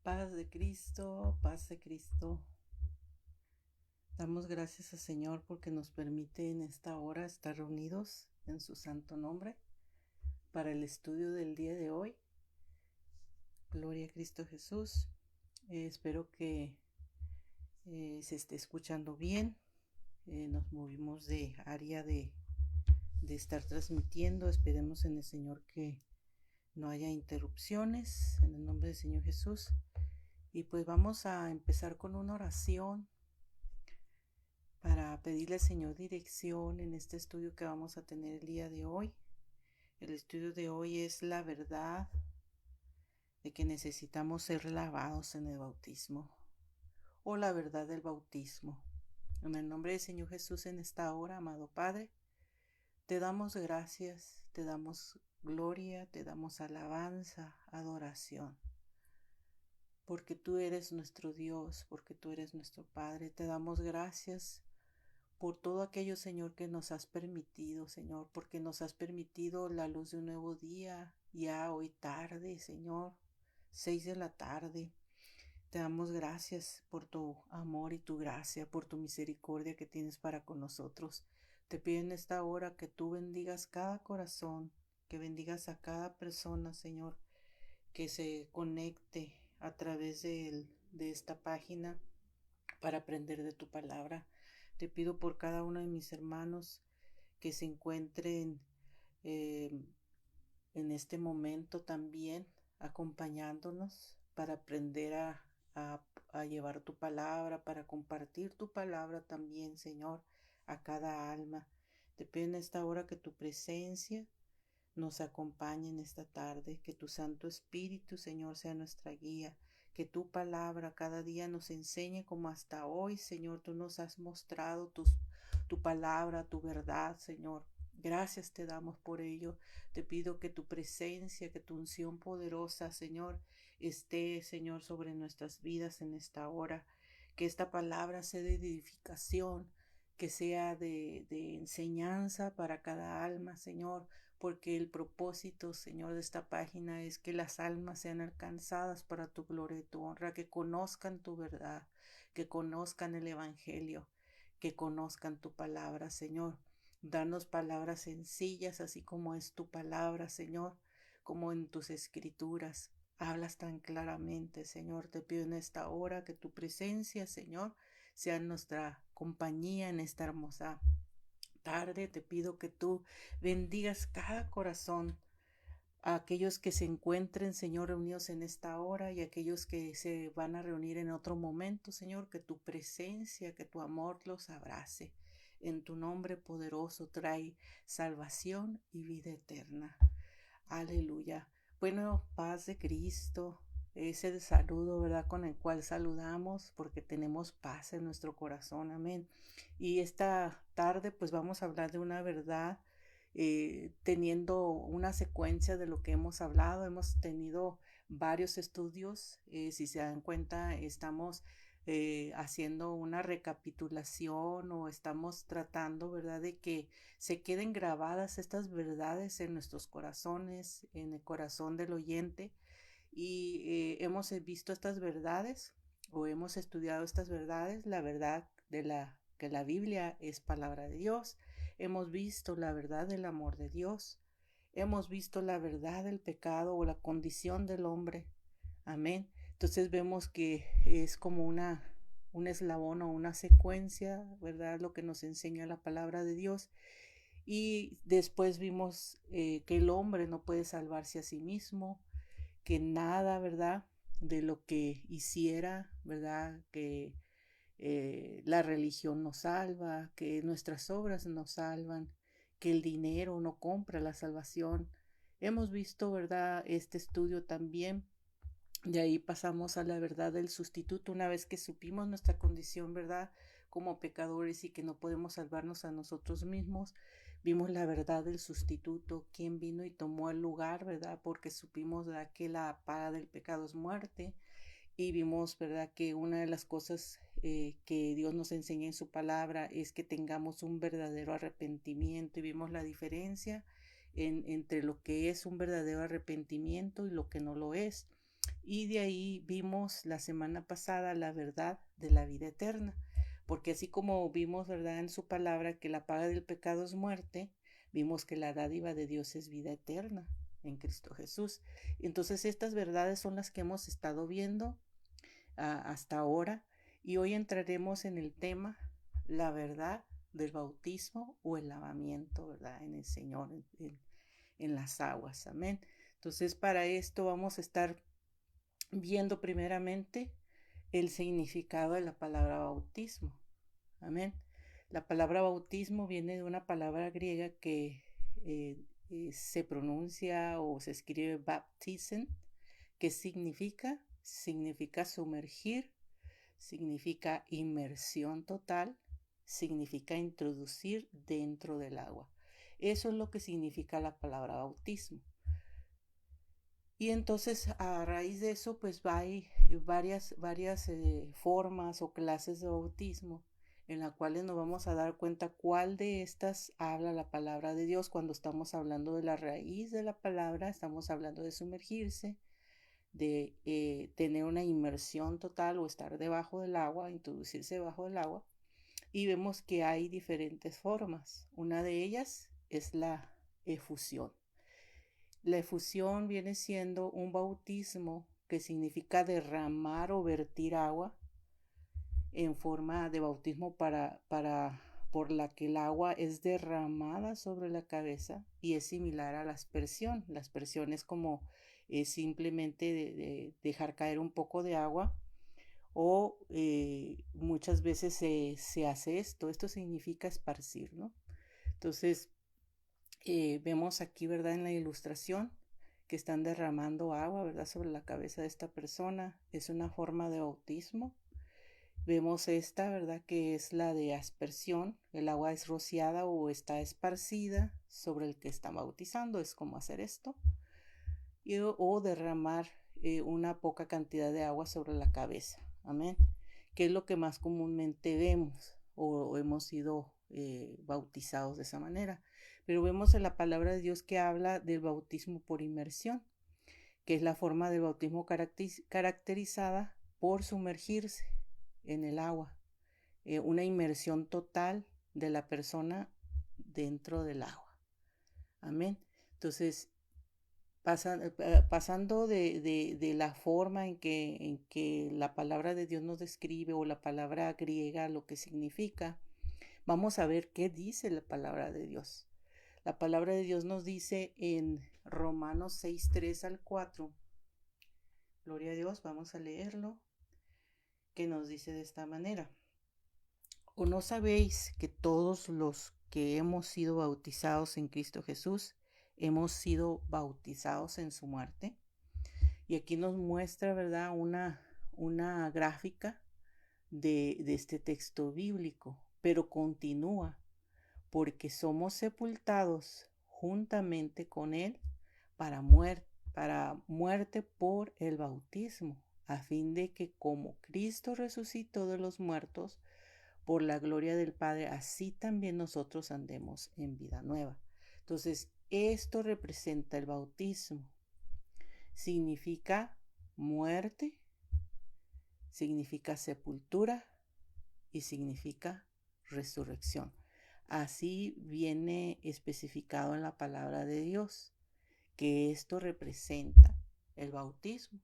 Paz de Cristo, paz de Cristo. Damos gracias al Señor porque nos permite en esta hora estar reunidos en su santo nombre para el estudio del día de hoy. Gloria a Cristo Jesús. Espero que se esté escuchando bien. Nos movimos de área de estar transmitiendo. Esperemos en el Señor que no haya interrupciones en el nombre del Señor Jesús. Y pues vamos a empezar con una oración para pedirle al Señor dirección en este estudio que vamos a tener el día de hoy. El estudio de hoy es la verdad de que necesitamos ser lavados en el bautismo, o la verdad del bautismo. En el nombre del Señor Jesús, en esta hora, amado Padre, te damos gracias, te damos gloria, te damos alabanza, adoración, porque tú eres nuestro Dios, porque tú eres nuestro Padre. Te damos gracias por todo aquello, Señor, que nos has permitido, Señor, porque nos has permitido la luz de un nuevo día, ya hoy tarde, Señor, 6 de la tarde. Te damos gracias por tu amor y tu gracia, por tu misericordia que tienes para con nosotros. Te pido en esta hora que tú bendigas cada corazón, que bendigas a cada persona, Señor, que se conecte a través de esta página para aprender de tu palabra. Te pido por cada uno de mis hermanos que se encuentren eh, en este momento también acompañándonos para aprender a, a llevar tu palabra, para compartir tu palabra también, Señor, a cada alma. Te pido en esta hora que tu presencia nos acompañe en esta tarde, que tu Santo Espíritu, Señor, sea nuestra guía, que tu palabra cada día nos enseñe como hasta hoy, Señor, tú nos has mostrado tu palabra, tu verdad, Señor. Gracias te damos por ello. Te pido que tu presencia, que tu unción poderosa, Señor, esté, Señor, sobre nuestras vidas en esta hora. Que esta palabra sea de edificación, que sea de enseñanza para cada alma, Señor, porque el propósito, Señor, de esta página es que las almas sean alcanzadas para tu gloria y tu honra, que conozcan tu verdad, que conozcan el Evangelio, que conozcan tu palabra, Señor. Danos palabras sencillas, así como es tu palabra, Señor, como en tus escrituras. Hablas tan claramente, Señor. Te pido en esta hora que tu presencia, Señor, sea nuestra compañía en esta hermosa tarde. Te pido que tú bendigas cada corazón, a aquellos que se encuentren, Señor, reunidos en esta hora y aquellos que se van a reunir en otro momento, Señor, que tu presencia, que tu amor los abrace. En tu nombre poderoso trae salvación y vida eterna. Aleluya. Bueno, paz de Cristo, ese saludo, ¿verdad? Con el cual saludamos porque tenemos paz en nuestro corazón. Amén. Y esta tarde pues vamos a hablar de una verdad, teniendo una secuencia de lo que hemos hablado. Hemos tenido varios estudios. Si se dan cuenta, estamos haciendo una recapitulación o estamos tratando, ¿verdad?, de que se queden grabadas estas verdades en nuestros corazones, en el corazón del oyente. Y hemos visto estas verdades o hemos estudiado estas verdades, la verdad de que la Biblia es palabra de Dios. Hemos visto la verdad del amor de Dios. Hemos visto la verdad del pecado o la condición del hombre. Amén. Entonces vemos que es como un eslabón o una secuencia, ¿verdad? Lo que nos enseña la palabra de Dios. Y después vimos que el hombre no puede salvarse a sí mismo, que nada, ¿verdad?, de lo que hiciera, ¿verdad?, que la religión nos salva, que nuestras obras nos salvan, que el dinero no compra la salvación. Hemos visto, ¿verdad?, este estudio también. De ahí pasamos a la verdad del sustituto. Una vez que supimos nuestra condición, ¿verdad?, como pecadores y que no podemos salvarnos a nosotros mismos, vimos la verdad del sustituto, quien vino y tomó el lugar, ¿verdad?, porque supimos, ¿verdad?, que la paga del pecado es muerte. Y vimos, ¿verdad?, que una de las cosas que Dios nos enseña en su palabra es que tengamos un verdadero arrepentimiento. Y vimos la diferencia entre lo que es un verdadero arrepentimiento y lo que no lo es. Y de ahí vimos la semana pasada la verdad de la vida eterna, porque así como vimos, ¿verdad?, en su palabra que la paga del pecado es muerte, vimos que la dádiva de Dios es vida eterna en Cristo Jesús. Entonces estas verdades son las que hemos estado viendo hasta ahora, y hoy entraremos en el tema la verdad del bautismo o el lavamiento, ¿verdad?, en el Señor, en las aguas. Amén. Entonces para esto vamos a estar viendo primeramente el significado de la palabra bautismo. Amén. La palabra bautismo viene de una palabra griega que se pronuncia o se escribe baptizen, que significa sumergir, significa inmersión total, significa introducir dentro del agua. Eso es lo que significa la palabra bautismo. Y entonces a raíz de eso pues hay varias formas o clases de bautismo en las cuales nos vamos a dar cuenta cuál de estas habla la palabra de Dios. Cuando estamos hablando de la raíz de la palabra, estamos hablando de sumergirse, de tener una inmersión total o estar debajo del agua, introducirse debajo del agua. Y vemos que hay diferentes formas. Una de ellas es la efusión. La efusión viene siendo un bautismo que significa derramar o vertir agua en forma de bautismo por la que el agua es derramada sobre la cabeza, y es similar a la aspersión. La aspersión es como simplemente de dejar caer un poco de agua, o muchas veces se hace esto significa esparcir, ¿no? Entonces vemos aquí, ¿verdad?, en la ilustración que están derramando agua, ¿verdad?, sobre la cabeza de esta persona. Es una forma de bautismo. Vemos esta, ¿verdad?, que es la de aspersión. El agua es rociada o está esparcida sobre el que está bautizando. Es como hacer esto. O derramar una poca cantidad de agua sobre la cabeza. Amén. Que es lo que más comúnmente vemos o hemos sido bautizados de esa manera. Pero vemos en la palabra de Dios que habla del bautismo por inmersión, que es la forma del bautismo caracterizada por sumergirse en el agua, una inmersión total de la persona dentro del agua. Amén. Entonces, pasando de la forma en que la palabra de Dios nos describe, o la palabra griega, lo que significa, vamos a ver qué dice la palabra de Dios. La palabra de Dios nos dice en Romanos 6, 3 al 4. Gloria a Dios, vamos a leerlo, que nos dice de esta manera. ¿O no sabéis que todos los que hemos sido bautizados en Cristo Jesús, hemos sido bautizados en su muerte? Y aquí nos muestra, ¿verdad?, una gráfica de este texto bíblico, pero continúa: porque somos sepultados juntamente con él para muerte por el bautismo, a fin de que como Cristo resucitó de los muertos por la gloria del Padre, así también nosotros andemos en vida nueva. Entonces, esto representa el bautismo. Significa muerte, significa sepultura y significa resurrección. Así viene especificado en la palabra de Dios, que esto representa el bautismo.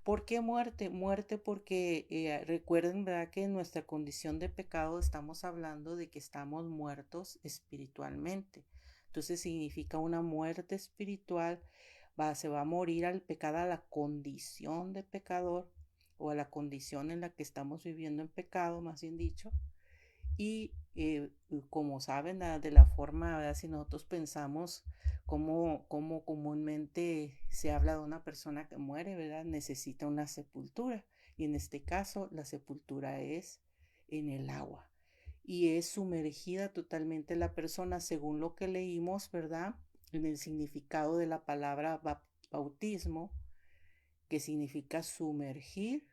¿Por qué muerte? Muerte porque recuerden, ¿verdad?, que en nuestra condición de pecado estamos hablando de que estamos muertos espiritualmente. Entonces significa una muerte espiritual. Se va a morir al pecado, a la condición de pecador, o a la condición en la que estamos viviendo en pecado, más bien dicho. Y como saben, de la forma, ¿verdad?, si nosotros pensamos cómo comúnmente se habla de una persona que muere, ¿verdad?, necesita una sepultura. Y en este caso, la sepultura es en el agua. Y es sumergida totalmente la persona, según lo que leímos, ¿verdad?, en el significado de la palabra bautismo, que significa sumergir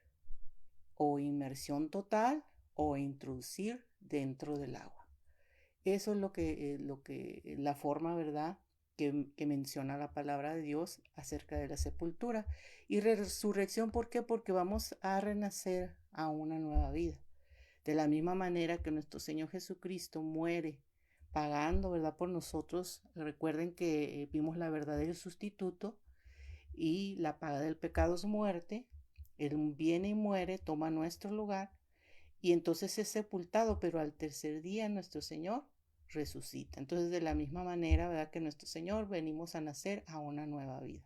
o inmersión total o introducir dentro del agua. Eso es lo que la forma, ¿verdad?, que menciona la palabra de Dios acerca de la sepultura. Y resurrección, ¿por qué? Porque vamos a renacer a una nueva vida. De la misma manera que nuestro Señor Jesucristo muere pagando, ¿verdad? Por nosotros. Recuerden que vimos la verdad del sustituto y la paga del pecado es muerte. Él viene y muere, toma nuestro lugar y entonces es sepultado, pero al tercer día nuestro Señor resucita. Entonces de la misma manera, ¿verdad? Que nuestro Señor venimos a nacer a una nueva vida.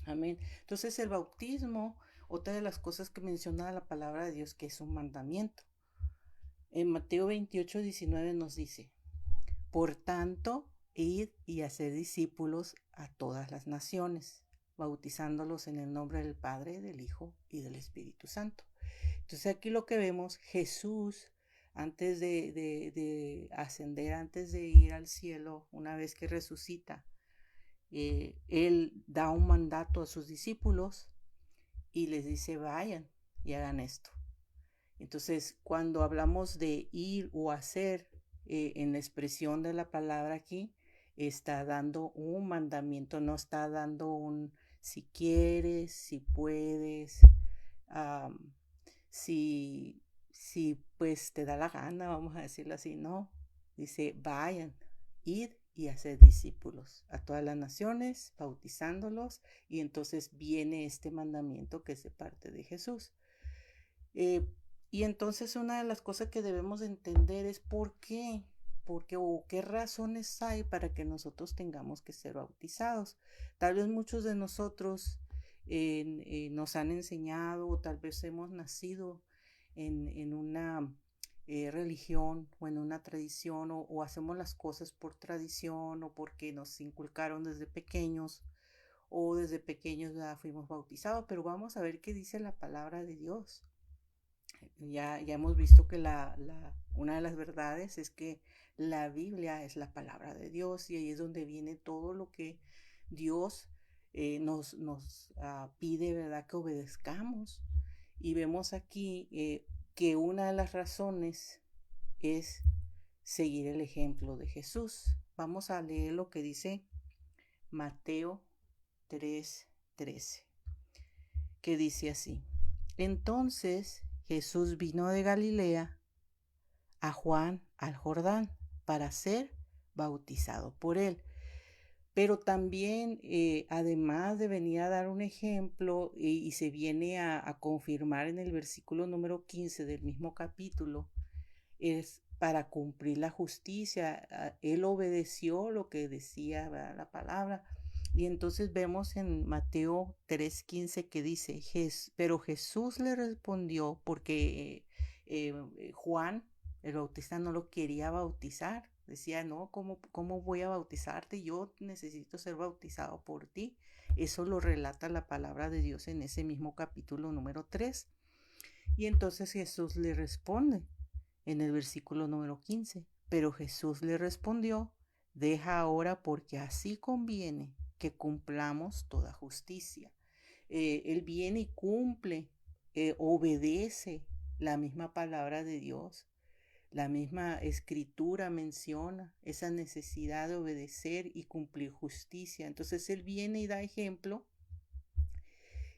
Amén. Entonces el bautismo, otra de las cosas que menciona la palabra de Dios, que es un mandamiento. En Mateo 28:19 nos dice, por tanto, id y hacer discípulos a todas las naciones, bautizándolos en el nombre del Padre, del Hijo y del Espíritu Santo. Entonces aquí lo que vemos, Jesús, antes de ascender, antes de ir al cielo, una vez que resucita, Él da un mandato a sus discípulos y les dice, vayan y hagan esto. Entonces, cuando hablamos de ir o hacer, en la expresión de la palabra aquí, está dando un mandamiento, no está dando un si quieres, si puedes, um, si pues te da la gana, vamos a decirlo así, no. Dice, vayan, id y hacer discípulos a todas las naciones, bautizándolos, y entonces viene este mandamiento que es de parte de Jesús. Y entonces una de las cosas que debemos entender es por qué o qué razones hay para que nosotros tengamos que ser bautizados. Tal vez muchos de nosotros nos han enseñado o tal vez hemos nacido en una religión o en una tradición o hacemos las cosas por tradición o porque nos inculcaron desde pequeños o desde pequeños ya fuimos bautizados, pero vamos a ver qué dice la palabra de Dios. Ya hemos visto que una de las verdades es que la Biblia es la palabra de Dios y ahí es donde viene todo lo que Dios nos pide, ¿verdad? Que obedezcamos. Y vemos aquí que una de las razones es seguir el ejemplo de Jesús. Vamos a leer lo que dice Mateo 3:13, que dice así. Entonces Jesús vino de Galilea a Juan al Jordán para ser bautizado por él. Pero también, además de venir a dar un ejemplo, y se viene a confirmar en el versículo número 15 del mismo capítulo, es para cumplir la justicia. Él obedeció lo que decía, ¿verdad?, la palabra. Y entonces vemos en Mateo 3:15 que dice, pero Jesús le respondió porque Juan, el bautista, no lo quería bautizar. Decía, no, ¿cómo voy a bautizarte? Yo necesito ser bautizado por ti. Eso lo relata la palabra de Dios en ese mismo capítulo número 3. Y entonces Jesús le responde en el versículo número 15. Pero Jesús le respondió, deja ahora porque así conviene que cumplamos toda justicia. Él viene y cumple, obedece la misma palabra de Dios. La misma escritura menciona esa necesidad de obedecer y cumplir justicia. Entonces Él viene y da ejemplo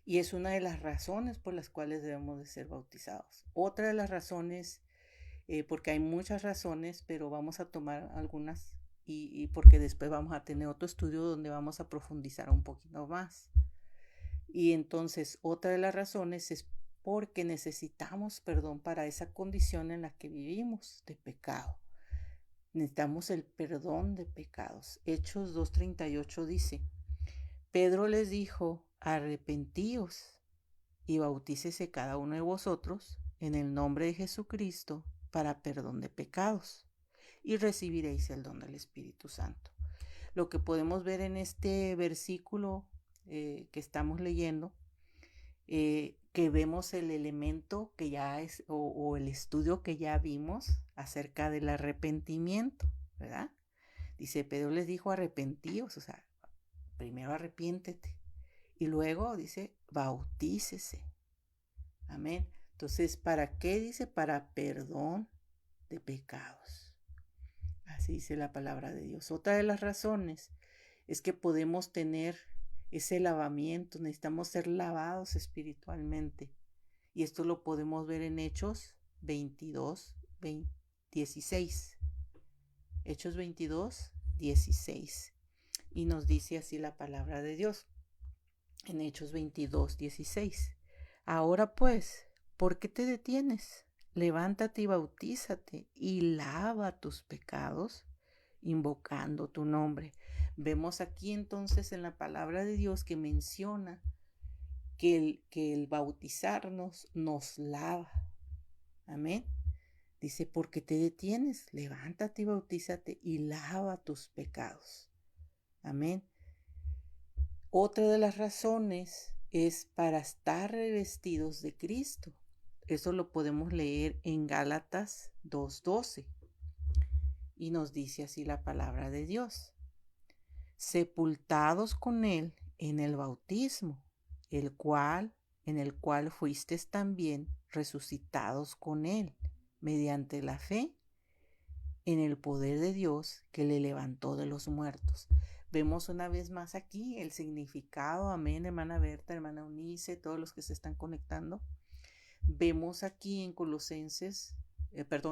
y es una de las razones por las cuales debemos de ser bautizados. Otra de las razones, porque hay muchas razones, pero vamos a tomar algunas y porque después vamos a tener otro estudio donde vamos a profundizar un poquito más. Y entonces otra de las razones es porque necesitamos perdón para esa condición en la que vivimos de pecado. Necesitamos el perdón de pecados. Hechos 2:38 dice, Pedro les dijo, arrepentíos y bautícese cada uno de vosotros en el nombre de Jesucristo para perdón de pecados y recibiréis el don del Espíritu Santo. Lo que podemos ver en este versículo que estamos leyendo, que vemos el elemento que ya es, o el estudio que ya vimos acerca del arrepentimiento, ¿verdad? Dice, Pedro les dijo arrepentíos, o sea, primero arrepiéntete y luego dice, bautícese. Amén. Entonces, ¿para qué? Dice, para perdón de pecados. Así dice la palabra de Dios. Otra de las razones es que podemos tener ese lavamiento, necesitamos ser lavados espiritualmente. Y esto lo podemos ver en Hechos 22, 16. Hechos 22, 16. Y nos dice así la palabra de Dios en Hechos 22, 16. Ahora pues, ¿por qué te detienes? Levántate y bautízate y lava tus pecados, invocando tu nombre. Vemos aquí entonces en la palabra de Dios que menciona que el bautizarnos nos lava. Amén. Dice, ¿por qué te detienes? Levántate y bautízate y lava tus pecados. Amén. Otra de las razones es para estar revestidos de Cristo. Eso lo podemos leer en Gálatas 2:12. Y nos dice así la palabra de Dios. Sepultados con Él en el bautismo, en el cual fuisteis también resucitados con Él, mediante la fe en el poder de Dios que le levantó de los muertos. Vemos una vez más aquí el significado. Amén, hermana Berta, hermana Unice, todos los que se están conectando. Vemos aquí en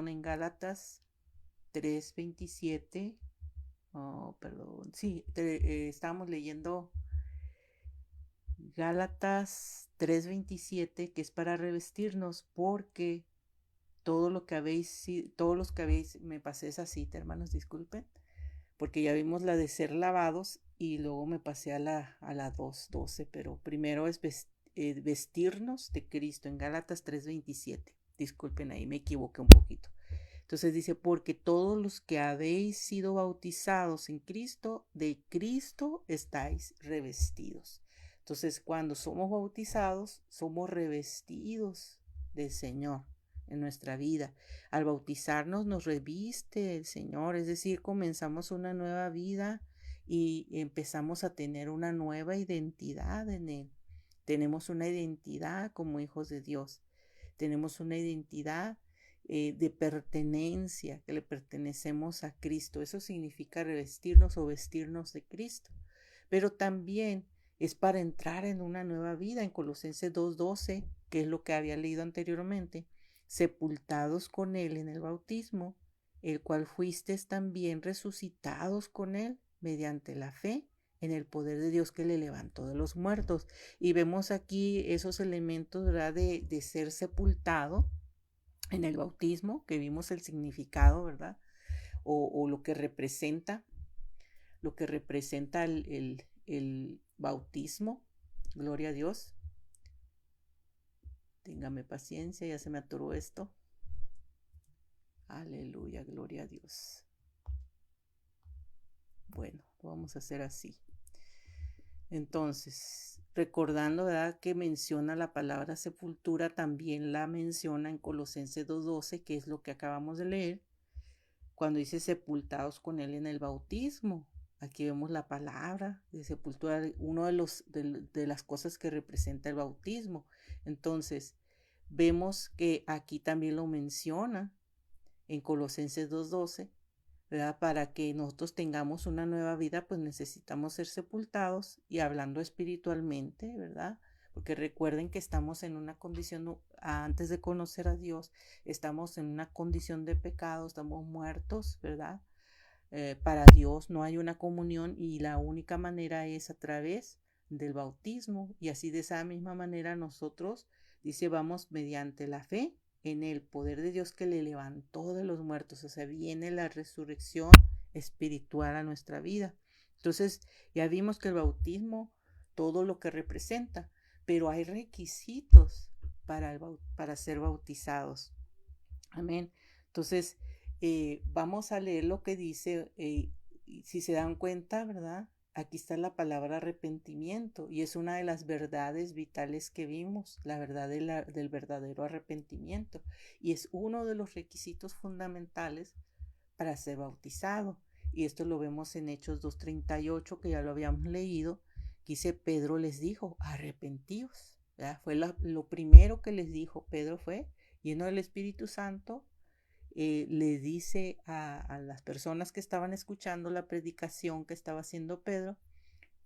en Gálatas 3:27. Estábamos leyendo Gálatas 3:27, que es para revestirnos, porque todos los que habéis, me pasé esa cita, hermanos, disculpen, porque ya vimos la de ser lavados y luego me pasé a la 2:12, pero primero es vestirnos de Cristo en Gálatas 3:27. Disculpen, ahí me equivoqué un poquito. Entonces dice, porque todos los que habéis sido bautizados en Cristo, de Cristo estáis revestidos. Entonces, cuando somos bautizados, somos revestidos del Señor en nuestra vida. Al bautizarnos nos reviste el Señor, es decir, comenzamos una nueva vida y empezamos a tener una nueva identidad en Él. Tenemos una identidad como hijos de Dios. Tenemos una identidad de pertenencia, que le pertenecemos a Cristo. Eso significa revestirnos o vestirnos de Cristo. Pero también es para entrar en una nueva vida. En Colosenses 2:12, que es lo que había leído anteriormente, sepultados con Él en el bautismo, el cual fuisteis también resucitados con Él mediante la fe en el poder de Dios que le levantó de los muertos. Y vemos aquí esos elementos, ¿verdad? De ser sepultado en el bautismo, que vimos el significado, ¿verdad? O lo que representa el bautismo. Gloria a Dios. Téngame paciencia, ya se me atoró esto. Aleluya, gloria a Dios. Bueno, lo vamos a hacer así. Entonces, recordando, ¿verdad?, que menciona la palabra sepultura, también la menciona en Colosenses 2:12, que es lo que acabamos de leer, cuando dice sepultados con Él en el bautismo. Aquí vemos la palabra de sepultura, uno de las cosas que representa el bautismo. Entonces, vemos que aquí también lo menciona en Colosenses 2:12, ¿verdad? Para que nosotros tengamos una nueva vida, pues necesitamos ser sepultados, y hablando espiritualmente, ¿verdad? Porque recuerden que estamos en una condición, antes de conocer a Dios, estamos en una condición de pecado, estamos muertos, ¿verdad? Para Dios no hay una comunión, y la única manera es a través del bautismo. Y así, de esa misma manera, nosotros, dice, vamos mediante la fe en el poder de Dios que le levantó de los muertos. O sea, viene la resurrección espiritual a nuestra vida. Entonces, ya vimos que el bautismo, todo lo que representa, pero hay requisitos para ser bautizados. Amén. Entonces, vamos a leer lo que dice, si se dan cuenta, ¿verdad? Aquí está la palabra arrepentimiento, y es una de las verdades vitales que vimos, la verdad del verdadero arrepentimiento, y es uno de los requisitos fundamentales para ser bautizado. Y esto lo vemos en Hechos 2:38, que ya lo habíamos leído, que dice, Pedro les dijo, arrepentíos, ¿verdad? Fue lo primero que les dijo Pedro, fue lleno del Espíritu Santo, le dice a las personas que estaban escuchando la predicación que estaba haciendo Pedro,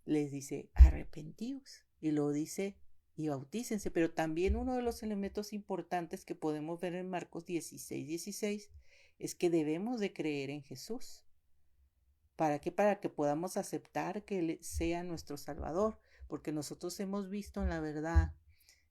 les dice, arrepentíos, y lo dice, y bautícense. Pero también uno de los elementos importantes que podemos ver en Marcos 16 es que debemos de creer en Jesús. ¿Para qué? Para que podamos aceptar que Él sea nuestro Salvador, porque nosotros hemos visto en la verdad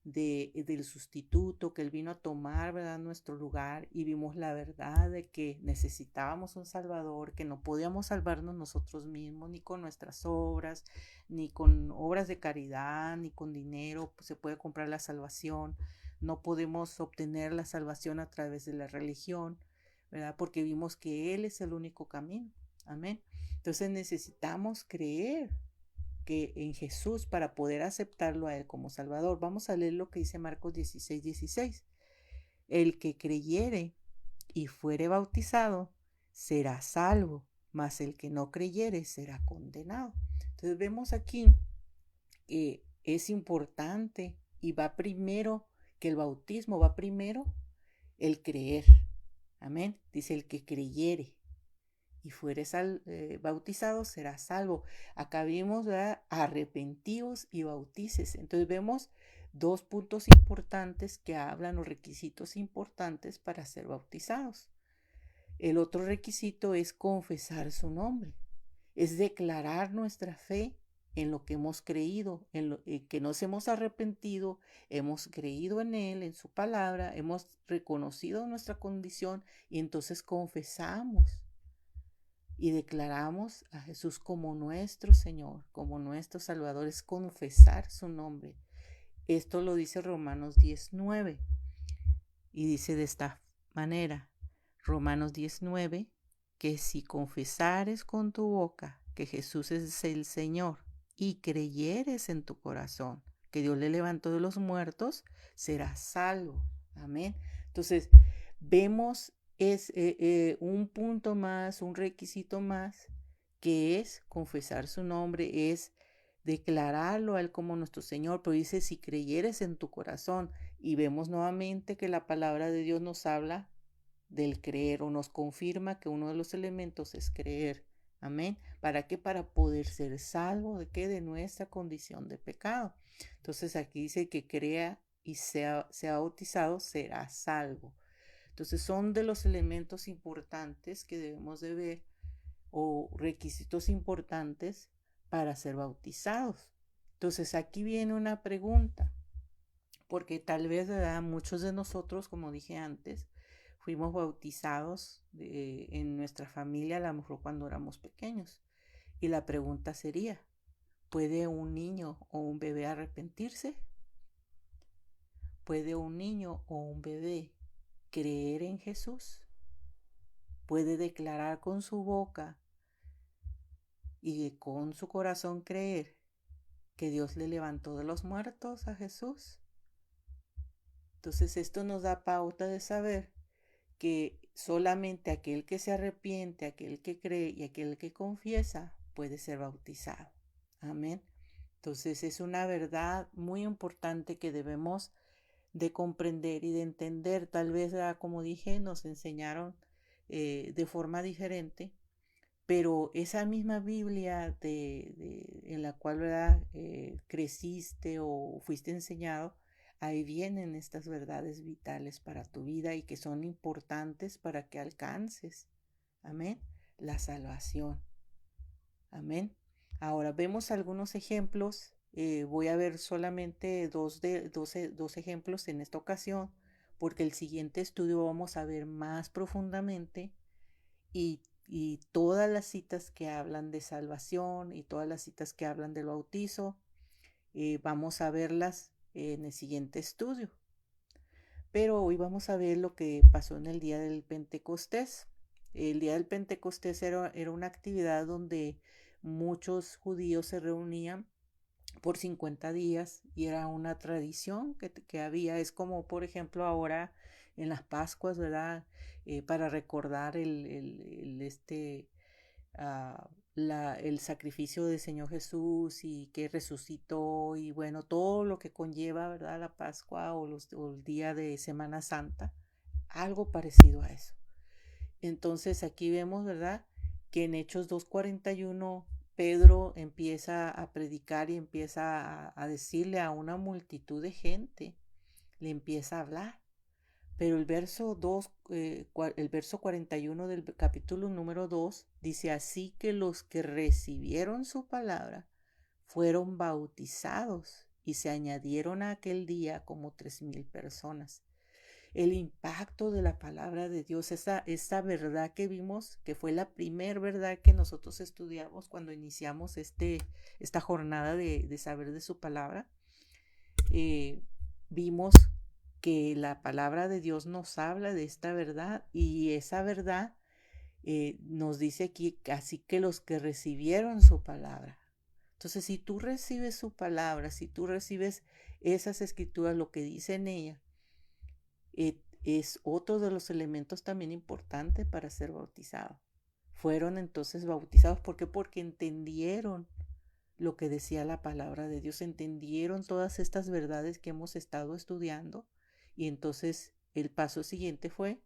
del sustituto que Él vino a tomar, ¿verdad?, nuestro lugar, y vimos la verdad de que necesitábamos un Salvador, que no podíamos salvarnos nosotros mismos, ni con nuestras obras, ni con obras de caridad, ni con dinero, pues se puede comprar la salvación. No podemos obtener la salvación a través de la religión, ¿verdad?, porque vimos que Él es el único camino. Amén. Entonces necesitamos creer que en Jesús para poder aceptarlo a Él como Salvador. Vamos a leer lo que dice Marcos 16. El que creyere y fuere bautizado será salvo, mas el que no creyere será condenado. Entonces vemos aquí que es importante y va primero que el bautismo, va primero el creer. Amén. Dice el que creyere y fuere bautizado, será salvo. Acá vimos, ¿verdad?, arrepentíos y bautícese. Entonces vemos dos puntos importantes que hablan, los requisitos importantes para ser bautizados. El otro requisito es confesar su nombre, es declarar nuestra fe en lo que hemos creído, en que nos hemos arrepentido, hemos creído en Él, en su palabra, hemos reconocido nuestra condición y entonces confesamos y declaramos a Jesús como nuestro Señor, como nuestro Salvador, es confesar su nombre. Esto lo dice Romanos 10:9 y dice de esta manera, Romanos 10:9, que si confesares con tu boca que Jesús es el Señor y creyeres en tu corazón que Dios le levantó de los muertos, serás salvo. Amén. Entonces, vemos es un punto más, un requisito más, que es confesar su nombre, es declararlo a Él como nuestro Señor, pero dice si creyeres en tu corazón, y vemos nuevamente que la palabra de Dios nos habla del creer o nos confirma que uno de los elementos es creer. Amén. ¿Para qué? Para poder ser salvo de qué? De nuestra condición de pecado. Entonces aquí dice que crea y sea bautizado, será salvo. Entonces son de los elementos importantes que debemos de ver o requisitos importantes para ser bautizados. Entonces aquí viene una pregunta, porque tal vez, ¿verdad?, muchos de nosotros, como dije antes, fuimos bautizados en nuestra familia, a lo mejor cuando éramos pequeños. Y la pregunta sería, ¿puede un niño o un bebé arrepentirse? ¿Puede un niño o un bebé creer en Jesús? ¿Puede declarar con su boca y con su corazón creer que Dios le levantó de los muertos a Jesús? Entonces esto nos da pauta de saber que solamente aquel que se arrepiente, aquel que cree y aquel que confiesa puede ser bautizado. Amén. Entonces es una verdad muy importante que debemos de comprender y de entender. Tal vez, como dije, nos enseñaron de forma diferente, pero esa misma Biblia en la cual, ¿verdad?, creciste o fuiste enseñado, ahí vienen estas verdades vitales para tu vida y que son importantes para que alcances, amén, la salvación. Amén. Ahora vemos algunos ejemplos. Voy a ver solamente dos ejemplos en esta ocasión, porque el siguiente estudio vamos a ver más profundamente y todas las citas que hablan de salvación y todas las citas que hablan del bautizo, vamos a verlas en el siguiente estudio. Pero hoy vamos a ver lo que pasó en el día del Pentecostés. El día del Pentecostés era una actividad donde muchos judíos se reunían por 50 días y era una tradición que había. Es como, por ejemplo, ahora en las Pascuas, ¿verdad? Para recordar el sacrificio del Señor Jesús y que resucitó y bueno, todo lo que conlleva, ¿verdad?, la Pascua o el día de Semana Santa, algo parecido a eso. Entonces aquí vemos, ¿verdad? Que en Hechos 2:41 Pedro empieza a predicar y empieza a decirle a una multitud de gente, le empieza a hablar. Pero el verso 2, el verso 41 del capítulo número 2 dice: así que los que recibieron su palabra fueron bautizados y se añadieron a aquel día como 3,000 personas. El impacto de la palabra de Dios, esa verdad que vimos, que fue la primer verdad que nosotros estudiamos cuando iniciamos esta jornada de saber de su palabra, eh, vimos que la palabra de Dios nos habla de esta verdad, y esa verdad nos dice aquí, así que los que recibieron su palabra. Entonces, si tú recibes su palabra, si tú recibes esas escrituras, lo que dice en ella, es otro de los elementos también importantes para ser bautizado. Fueron entonces bautizados. ¿Por qué? Porque entendieron lo que decía la palabra de Dios, entendieron todas estas verdades que hemos estado estudiando, y entonces el paso siguiente fue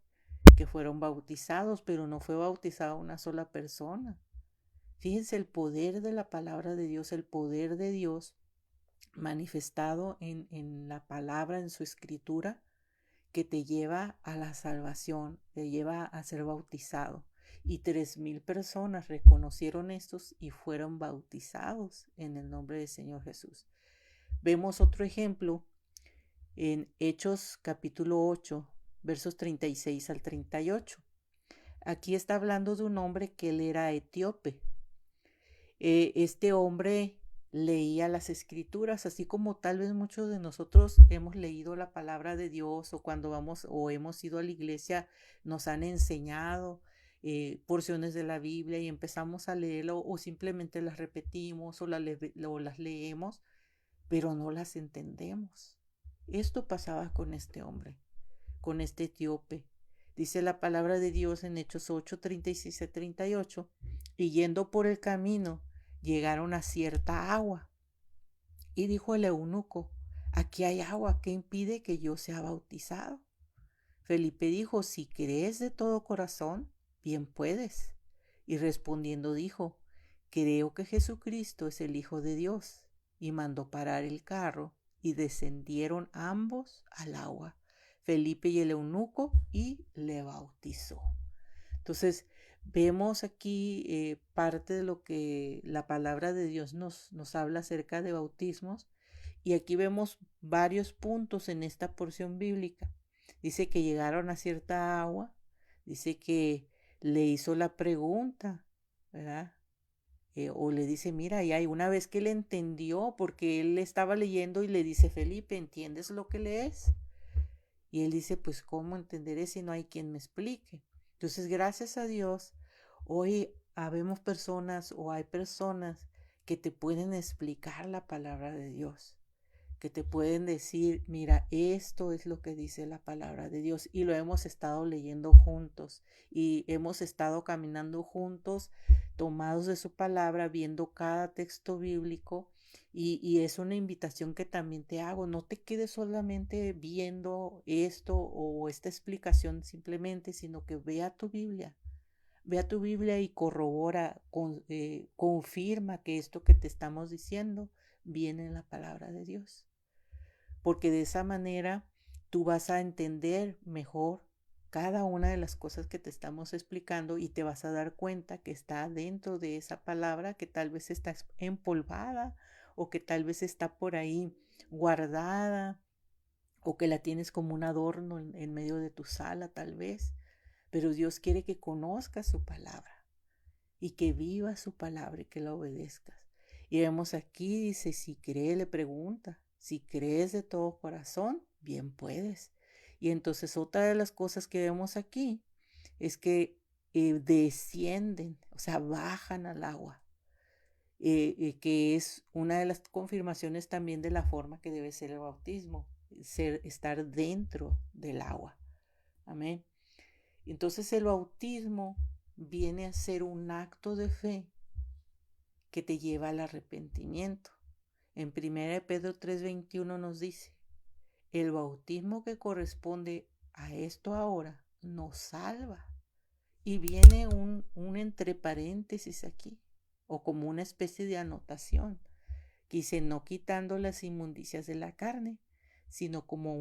que fueron bautizados, pero no fue bautizada una sola persona. Fíjense el poder de la palabra de Dios, el poder de Dios manifestado en la palabra, en su escritura, que te lleva a la salvación, te lleva a ser bautizado. Y 3,000 personas reconocieron estos y fueron bautizados en el nombre del Señor Jesús. Vemos otro ejemplo en Hechos capítulo 8, versos 36 al 38. Aquí está hablando de un hombre que él era etíope. Este hombre leía las escrituras, así como tal vez muchos de nosotros hemos leído la palabra de Dios, o cuando vamos o hemos ido a la iglesia nos han enseñado porciones de la Biblia y empezamos a leerlo, o simplemente las repetimos o las leemos, pero no las entendemos. Esto pasaba con este hombre, con este etíope. Dice la palabra de Dios en Hechos 8, 36 a 38, y yendo por el camino, llegaron a cierta agua. Y dijo el eunuco: aquí hay agua, ¿qué impide que yo sea bautizado? Felipe dijo: si crees de todo corazón, bien puedes. Y respondiendo dijo: creo que Jesucristo es el Hijo de Dios. Y mandó parar el carro, y descendieron ambos al agua, Felipe y el eunuco, y le bautizó. Entonces, vemos aquí parte de lo que la palabra de Dios nos habla acerca de bautismos, y aquí vemos varios puntos en esta porción bíblica. Dice que llegaron a cierta agua, dice que le hizo la pregunta, ¿verdad? O le dice: mira, y hay una vez que él entendió, porque él estaba leyendo y le dice: Felipe, ¿entiendes lo que lees? Y él dice: pues ¿cómo entenderé si no hay quien me explique? Entonces, gracias a Dios, hoy habemos personas, o hay personas que te pueden explicar la palabra de Dios, que te pueden decir: mira, esto es lo que dice la palabra de Dios, y lo hemos estado leyendo juntos, y hemos estado caminando juntos, tomados de su palabra, viendo cada texto bíblico. Y es una invitación que también te hago: no te quedes solamente viendo esto o esta explicación simplemente, sino que ve a tu Biblia. Ve a tu Biblia y corrobora, confirma que esto que te estamos diciendo viene en la palabra de Dios, porque de esa manera tú vas a entender mejor cada una de las cosas que te estamos explicando, y te vas a dar cuenta que está dentro de esa palabra, que tal vez está empolvada, o que tal vez está por ahí guardada, o que la tienes como un adorno en medio de tu sala tal vez. Pero Dios quiere que conozcas su palabra y que vivas su palabra y que la obedezcas. Y vemos aquí, dice: si cree, le pregunta, si crees de todo corazón, bien puedes. Y entonces otra de las cosas que vemos aquí es que descienden, o sea, bajan al agua, que es una de las confirmaciones también de la forma que debe ser el bautismo, estar dentro del agua. Amén. Entonces el bautismo viene a ser un acto de fe que te lleva al arrepentimiento. En 1 Pedro 3:21 nos dice: el bautismo que corresponde a esto ahora nos salva, Y viene un entre paréntesis aquí, o como una especie de anotación, que dice no quitando las inmundicias de la carne, sino como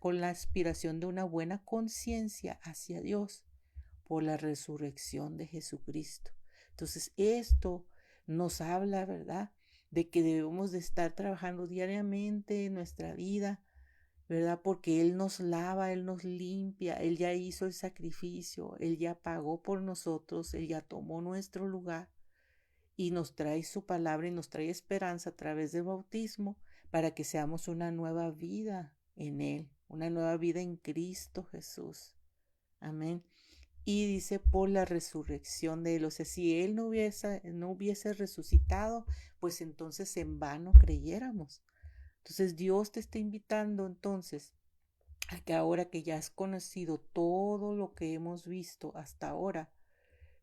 con la aspiración de una buena conciencia hacia Dios por la resurrección de Jesucristo. Entonces esto nos habla, ¿verdad?, de que debemos de estar trabajando diariamente en nuestra vida, ¿verdad? Porque Él nos lava, Él nos limpia, Él ya hizo el sacrificio, Él ya pagó por nosotros, Él ya tomó nuestro lugar y nos trae su palabra y nos trae esperanza a través del bautismo para que seamos una nueva vida en Él, una nueva vida en Cristo Jesús. Amén. Y dice por la resurrección de Él. O sea, si Él no hubiese resucitado, pues entonces en vano creyéramos. Entonces Dios te está invitando entonces a que ahora que ya has conocido todo lo que hemos visto hasta ahora,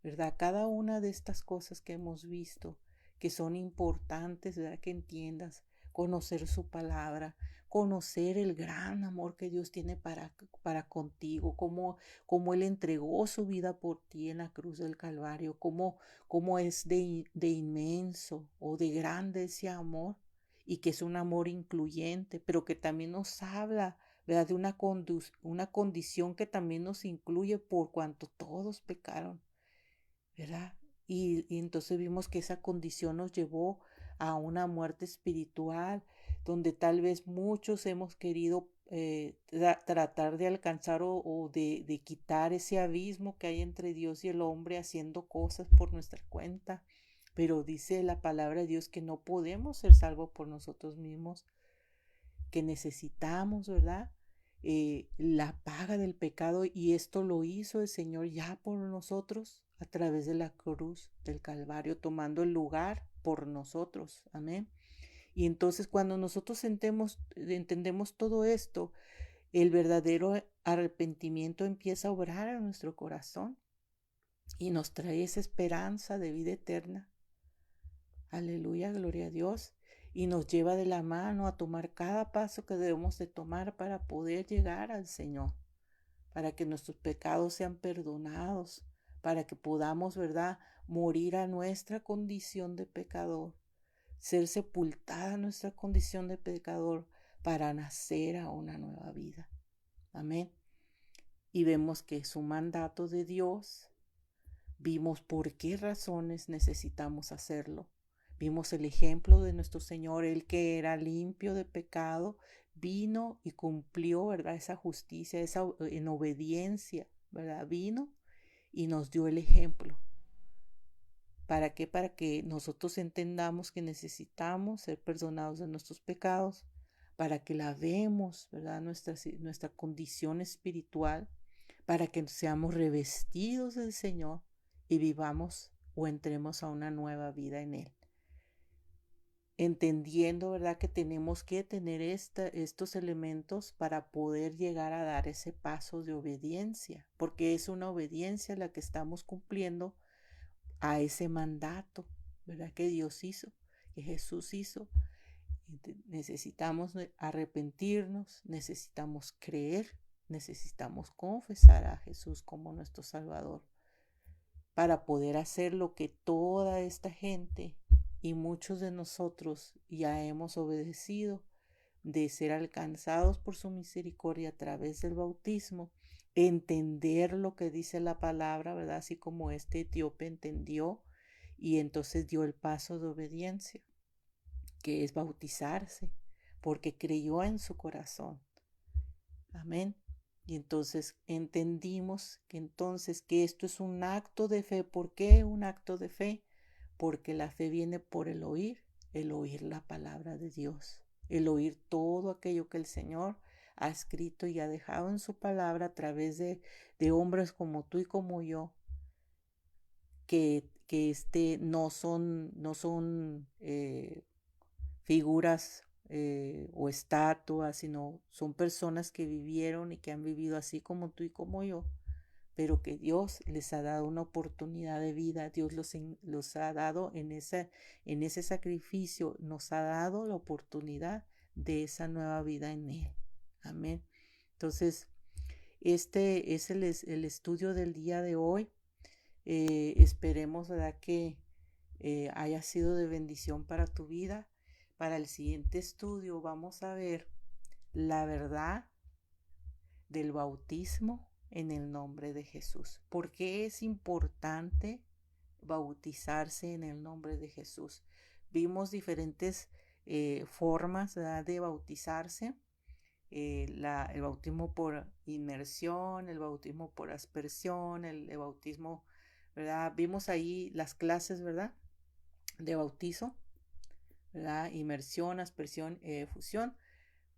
¿verdad? Cada una de estas cosas que hemos visto, que son importantes, ¿verdad? Que entiendas, conocer su palabra, conocer el gran amor que Dios tiene para contigo, cómo Él entregó su vida por ti en la cruz del Calvario, cómo es de inmenso o de grande ese amor y que es un amor incluyente, pero que también nos habla, ¿verdad? De una condición que también nos incluye por cuanto todos pecaron, ¿verdad? Y entonces vimos que esa condición nos llevó a una muerte espiritual, donde tal vez muchos hemos querido tratar de alcanzar o de quitar ese abismo que hay entre Dios y el hombre haciendo cosas por nuestra cuenta. Pero dice la palabra de Dios que no podemos ser salvos por nosotros mismos, que necesitamos, ¿verdad? La paga del pecado, y esto lo hizo el Señor ya por nosotros a través de la cruz del Calvario, tomando el lugar por nosotros. Amén. Y entonces cuando nosotros entendemos todo esto, el verdadero arrepentimiento empieza a obrar en nuestro corazón y nos trae esa esperanza de vida eterna. Aleluya, gloria a Dios. Y nos lleva de la mano a tomar cada paso que debemos de tomar para poder llegar al Señor, para que nuestros pecados sean perdonados, para que podamos, ¿verdad?, morir a nuestra condición de pecador, ser sepultada nuestra condición de pecador para nacer a una nueva vida. Amén. Y vemos que es un mandato de Dios. Vimos por qué razones necesitamos hacerlo. Vimos el ejemplo de nuestro Señor, Él que era limpio de pecado, vino y cumplió, ¿verdad?, esa justicia, en obediencia, ¿verdad? Vino y nos dio el ejemplo. ¿Para qué? Para que nosotros entendamos que necesitamos ser perdonados de nuestros pecados, para que lavemos, ¿verdad?, nuestra condición espiritual, para que seamos revestidos del Señor y vivamos o entremos a una nueva vida en Él. Entendiendo, ¿verdad?, que tenemos que tener estos elementos para poder llegar a dar ese paso de obediencia, porque es una obediencia la que estamos cumpliendo a ese mandato, ¿verdad?, que Dios hizo, que Jesús hizo. Necesitamos arrepentirnos, necesitamos creer, necesitamos confesar a Jesús como nuestro Salvador para poder hacer lo que toda esta gente y muchos de nosotros ya hemos obedecido, de ser alcanzados por su misericordia a través del bautismo, entender lo que dice la palabra, ¿verdad? Así como este etíope entendió y entonces dio el paso de obediencia, que es bautizarse, porque creyó en su corazón. Amén. Y entonces entendimos que esto es un acto de fe. ¿Por qué un acto de fe? Porque la fe viene por el oír la palabra de Dios, el oír todo aquello que el Señor ha escrito y ha dejado en su palabra a través de hombres como tú y como yo, que no son figuras o estatuas, sino son personas que vivieron y que han vivido así como tú y como yo, pero que Dios les ha dado una oportunidad de vida. Dios los ha dado en ese sacrificio, nos ha dado la oportunidad de esa nueva vida en Él. Amén. Entonces, Este es el estudio del día de hoy. Esperemos, ¿verdad?, que haya sido de bendición para tu vida. Para el siguiente estudio vamos a ver la verdad del bautismo en el nombre de Jesús. ¿Por qué es importante bautizarse en el nombre de Jesús? Vimos diferentes formas, ¿verdad?, de bautizarse. El bautismo por inmersión, el bautismo por aspersión, el bautismo, ¿verdad? Vimos ahí las clases, ¿verdad?, de bautizo, ¿verdad? Inmersión, aspersión, fusión.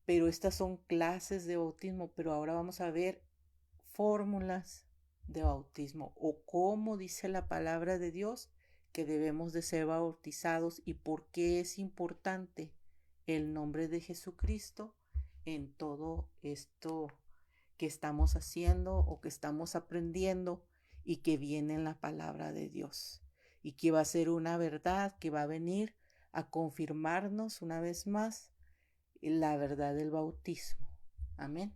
Pero estas son clases de bautismo, pero ahora vamos a ver fórmulas de bautismo o cómo dice la palabra de Dios que debemos de ser bautizados y por qué es importante el nombre de Jesucristo en todo esto que estamos haciendo o que estamos aprendiendo y que viene en la palabra de Dios y que va a ser una verdad que va a venir a confirmarnos una vez más la verdad del bautismo. Amén.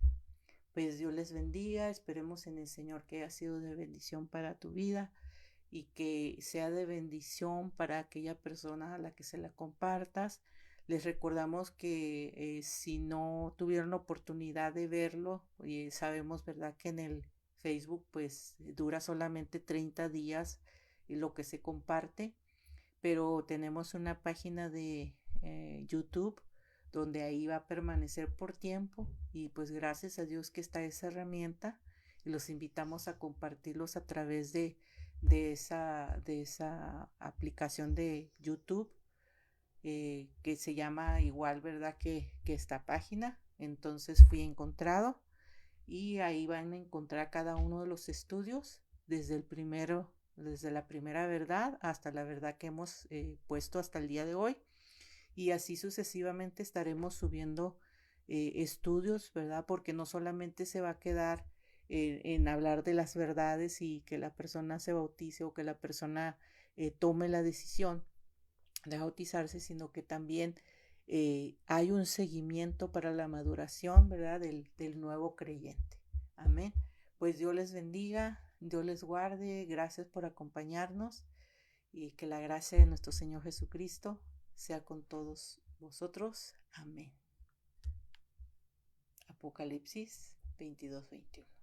Pues Dios les bendiga, esperemos en el Señor que haya sido de bendición para tu vida y que sea de bendición para aquella persona a la que se la compartas. Les recordamos que si no tuvieron la oportunidad de verlo, sabemos, ¿verdad?, que en el Facebook pues dura solamente 30 días lo que se comparte, pero tenemos una página de YouTube donde ahí va a permanecer por tiempo y pues gracias a Dios que está esa herramienta y los invitamos a compartirlos a través de esa aplicación de YouTube que se llama igual, ¿verdad?, que esta página. Entonces fui encontrado y ahí van a encontrar cada uno de los estudios desde desde la primera verdad hasta la verdad que hemos puesto hasta el día de hoy, y así sucesivamente estaremos subiendo estudios, ¿verdad? Porque no solamente se va a quedar en hablar de las verdades y que la persona se bautice o que la persona tome la decisión de bautizarse, sino que también hay un seguimiento para la maduración, ¿verdad?, del nuevo creyente. Amén. Pues Dios les bendiga, Dios les guarde, gracias por acompañarnos y que la gracia de nuestro Señor Jesucristo sea con todos vosotros. Amén. Apocalipsis 22:21.